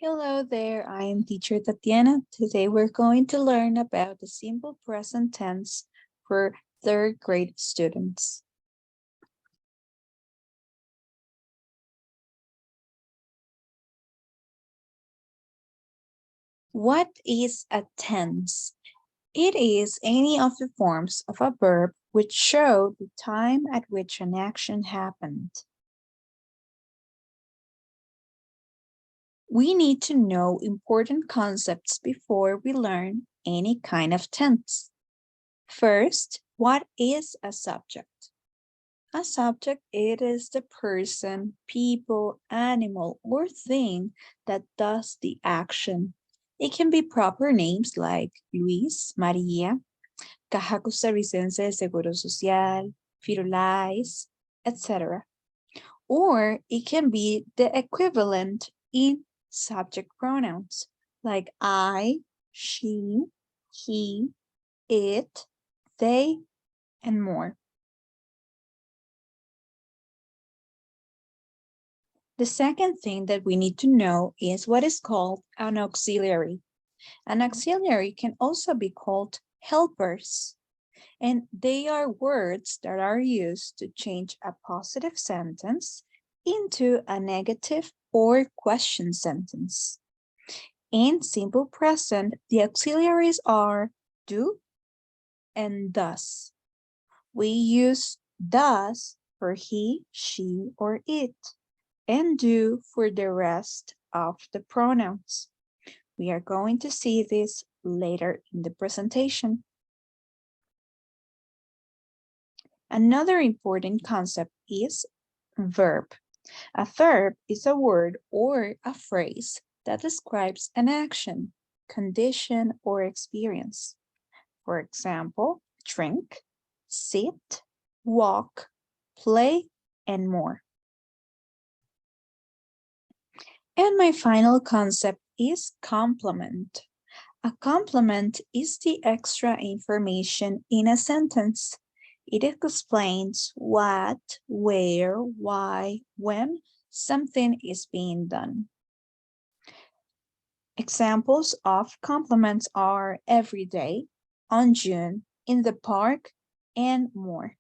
Hello there, I am Teacher Tatiana. Today we're going to learn about the simple present tense for third grade students. What is a tense? It is any of the forms of a verb which show the time at which an action happened. We need to know important concepts before we learn any kind of tense. First, what is a subject? A subject, it is the person, people, animal, or thing that does the action. It can be proper names like Luis, María, Caja Costarricense de Seguro Social, Firulais, etc. Or it can be the equivalent in subject pronouns like I, she, he, it, they, and more. The second thing that we need to know is what is called an auxiliary. An auxiliary can also be called helpers, and they are words that are used to change a positive sentence into a negative or question sentence. In simple present, the auxiliaries are do and does. We use does for he, she, or it, and do for the rest of the pronouns. We are going to see this later in the presentation. Another important concept is verb. A verb is a word or a phrase that describes an action, condition, or experience. For example, drink, sit, walk, play, and more. And my final concept is complement. A complement is the extra information in a sentence. It explains what, where, why, when something is being done. Examples of complements are every day, on June, in the park, and more.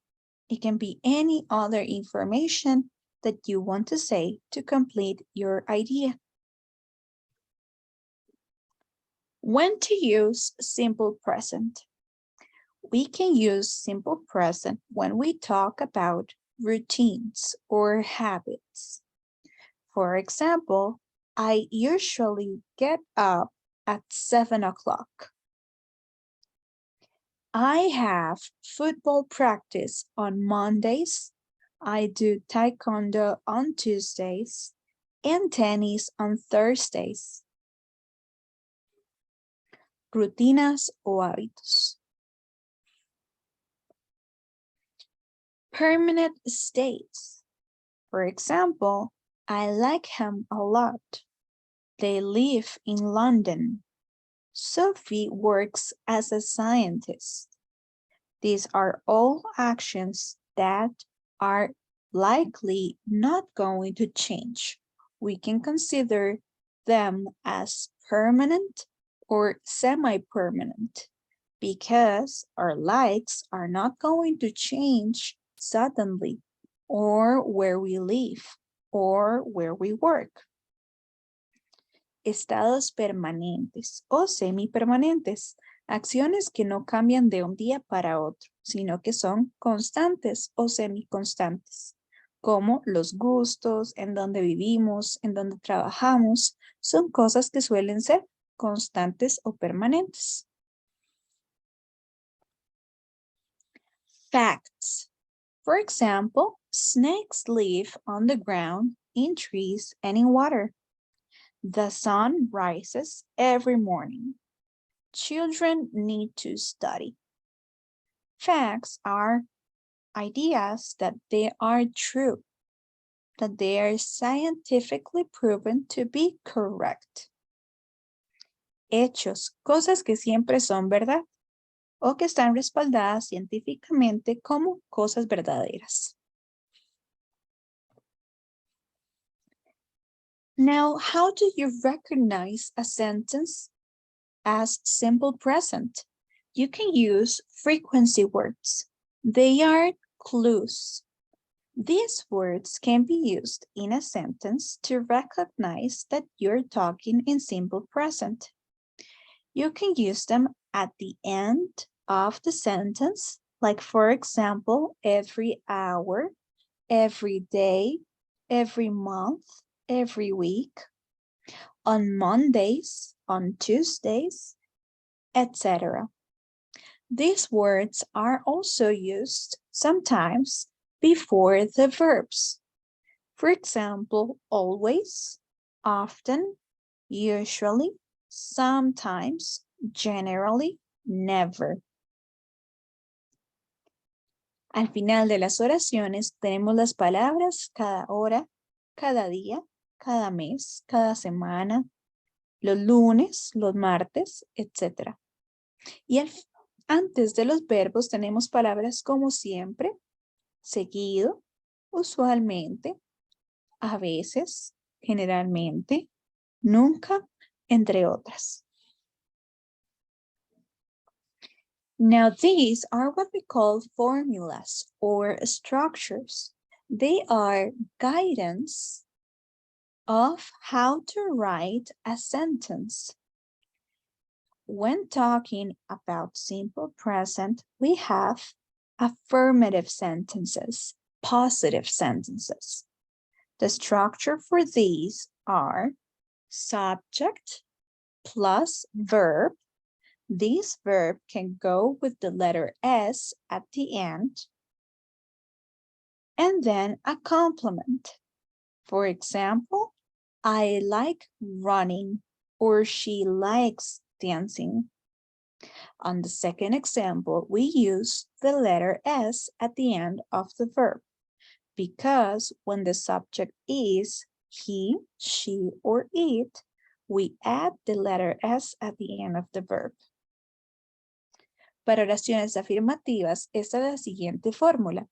It can be any other information that you want to say to complete your idea. When to use simple present? We can use simple present when we talk about routines or habits. For example, I usually get up at 7 o'clock. I have football practice on Mondays. I do taekwondo on Tuesdays and tennis on Thursdays. Rutinas o hábitos. Permanent states. For example, I like him a lot. They live in London. Sophie works as a scientist. These are all actions that are likely not going to change. We can consider them as permanent or semi-permanent because our likes are not going to change suddenly, or where we live, or where we work. Estados permanentes o semipermanentes, acciones que no cambian de un día para otro, sino que son constantes o semiconstantes, como los gustos, en donde vivimos, en donde trabajamos, son cosas que suelen ser constantes o permanentes. Facts. For example, snakes live on the ground, in trees, and in water. The sun rises every morning. Children need to study. Facts are ideas that they are true, that they are scientifically proven to be correct. Hechos, cosas que siempre son verdad o que están respaldadas científicamente como cosas verdaderas. Now, how do you recognize a sentence as simple present? You can use frequency words. They are clues. These words can be used in a sentence to recognize that you're talking in simple present. You can use them at the end of the sentence, like for example, every hour, every day, every month, every week, on Mondays, on Tuesdays, etc. These words are also used sometimes before the verbs. For example, always, often, usually, sometimes, generally, never. Al final de las oraciones tenemos las palabras cada hora, cada día, cada mes, cada semana, los lunes, los martes, etc. Y antes de los verbos tenemos palabras como siempre, seguido, usualmente, a veces, generalmente, nunca, entre otras. Now these are what we call formulas or structures. They are guidance of how to write a sentence. When talking about simple present, we have affirmative sentences, positive sentences. The structure for these are subject plus verb. This verb can go with the letter S at the end, and then a complement. For example, I like running, or she likes dancing. On the second example, we use the letter S at the end of the verb, because when the subject is he, she, or it, we add the letter S at the end of the verb. Para oraciones afirmativas, esta es la siguiente fórmula.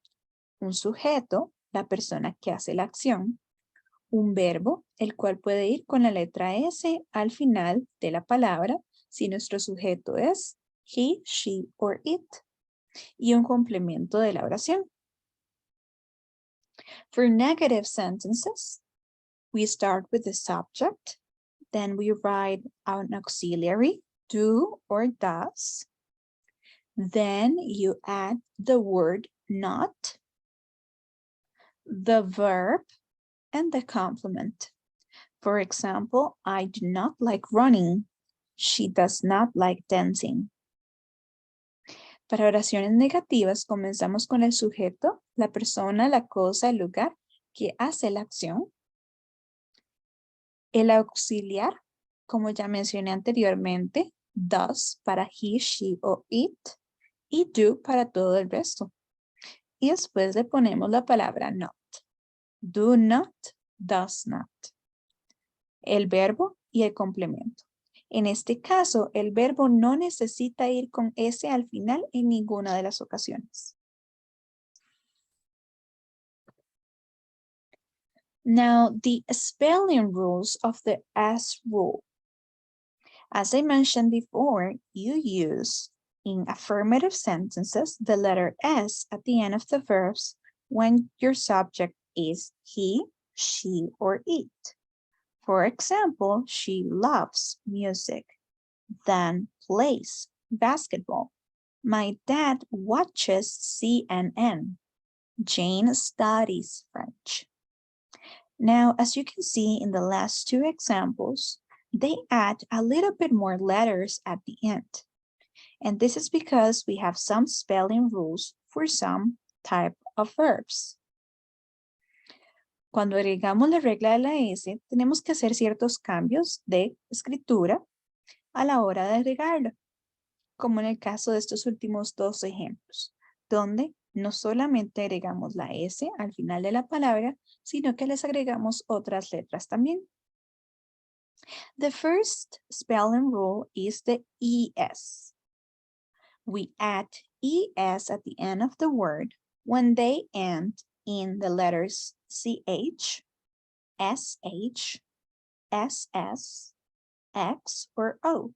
Un sujeto, la persona que hace la acción. Un verbo, el cual puede ir con la letra S al final de la palabra, si nuestro sujeto es he, she, or it. Y un complemento de la oración. For negative sentences, we start with the subject, then we write an auxiliary, do or does. Then you add the word not, the verb, and the complement. For example, I do not like running. She does not like dancing. Para oraciones negativas, comenzamos con el sujeto, la persona, la cosa, el lugar que hace la acción. El auxiliar, como ya mencioné anteriormente, does para he, she o it, y do para todo el resto. Y después le ponemos la palabra not. Do not, does not. El verbo y el complemento. En este caso, el verbo no necesita ir con S al final en ninguna de las ocasiones. Now, the spelling rules of the S rule. As I mentioned before, you use in affirmative sentences the letter S at the end of the verbs when your subject is he, she, or it. For example, she loves music, then plays basketball. My dad watches CNN. Jane studies French. Now, as you can see in the last two examples, they add a little bit more letters at the end. And this is because we have some spelling rules for some type of verbs. Cuando agregamos la regla de la S, tenemos que hacer ciertos cambios de escritura a la hora de agregarlo, como en el caso de estos últimos dos ejemplos, donde no solamente agregamos la S al final de la palabra, sino que les agregamos otras letras también. The first spelling rule is the ES. We add ES at the end of the word when they end in the letters CH, SH, SS, X, or O,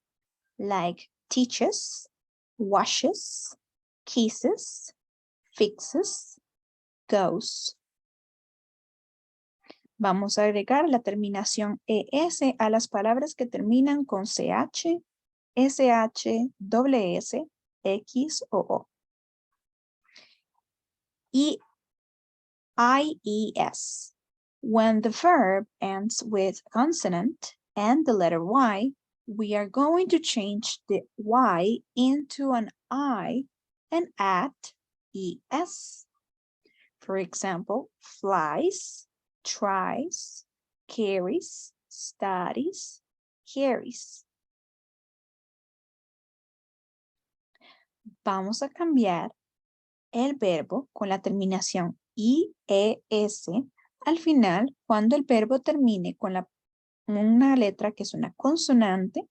like teaches, washes, kisses, fixes, goes. Vamos a agregar la terminación ES a las palabras que terminan con CH, SH, SS, X o O. IES. When the verb ends with consonant and the letter Y, we are going to change the Y into an I and add ES. For example, flies, tries, carries, studies, carries. Vamos a cambiar el verbo con la terminación IES al final cuando el verbo termine con una letra que es una consonante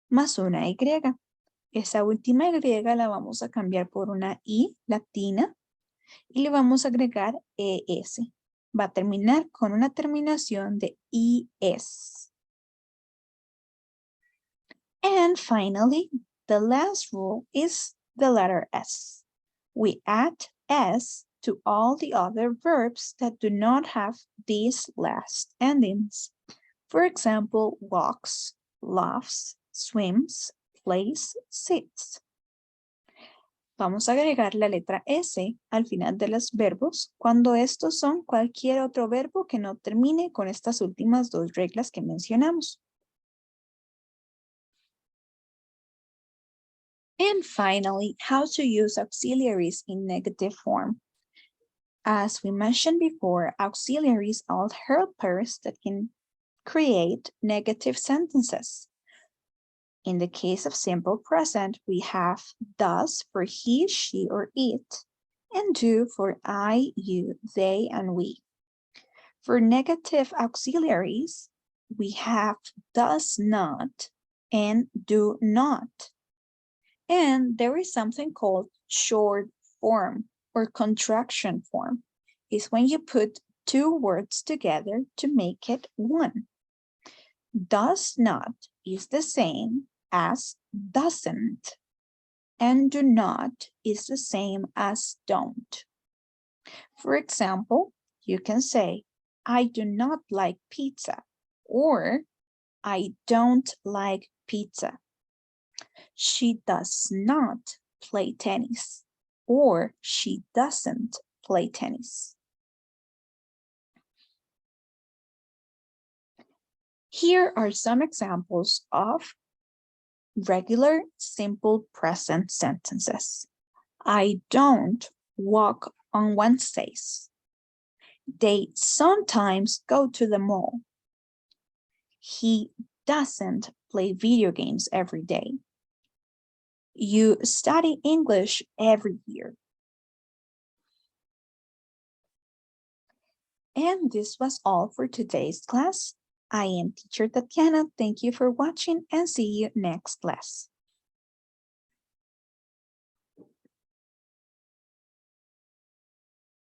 más una Y. Esa última Y la vamos a cambiar por una I latina y le vamos a agregar ES. Va a terminar con una terminación de IS. And finally, the last rule is the letter S. We add S to all the other verbs that do not have these last endings. For example, walks, laughs, swims, plays, sits. Vamos a agregar la letra S al final de los verbos cuando estos son cualquier otro verbo que no termine con estas últimas dos reglas que mencionamos. And finally, how to use auxiliaries in negative form. As we mentioned before, auxiliaries are helpers that can create negative sentences. In the case of simple present, we have does for he, she, or it, and do for I, you, they, and we. For negative auxiliaries, we have does not and do not. And there is something called short form or contraction form. It's when you put two words together to make it one. Does not is the same as doesn't, and do not is the same as don't. For example, you can say, I do not like pizza, or I don't like pizza. She does not play tennis, or she doesn't play tennis. Here are some examples of regular simple present sentences. I don't walk on Wednesdays. They sometimes go to the mall. He doesn't play video games every day. You study English every year. And this was all for today's class. I am Teacher Tatiana. Thank you for watching and see you next class.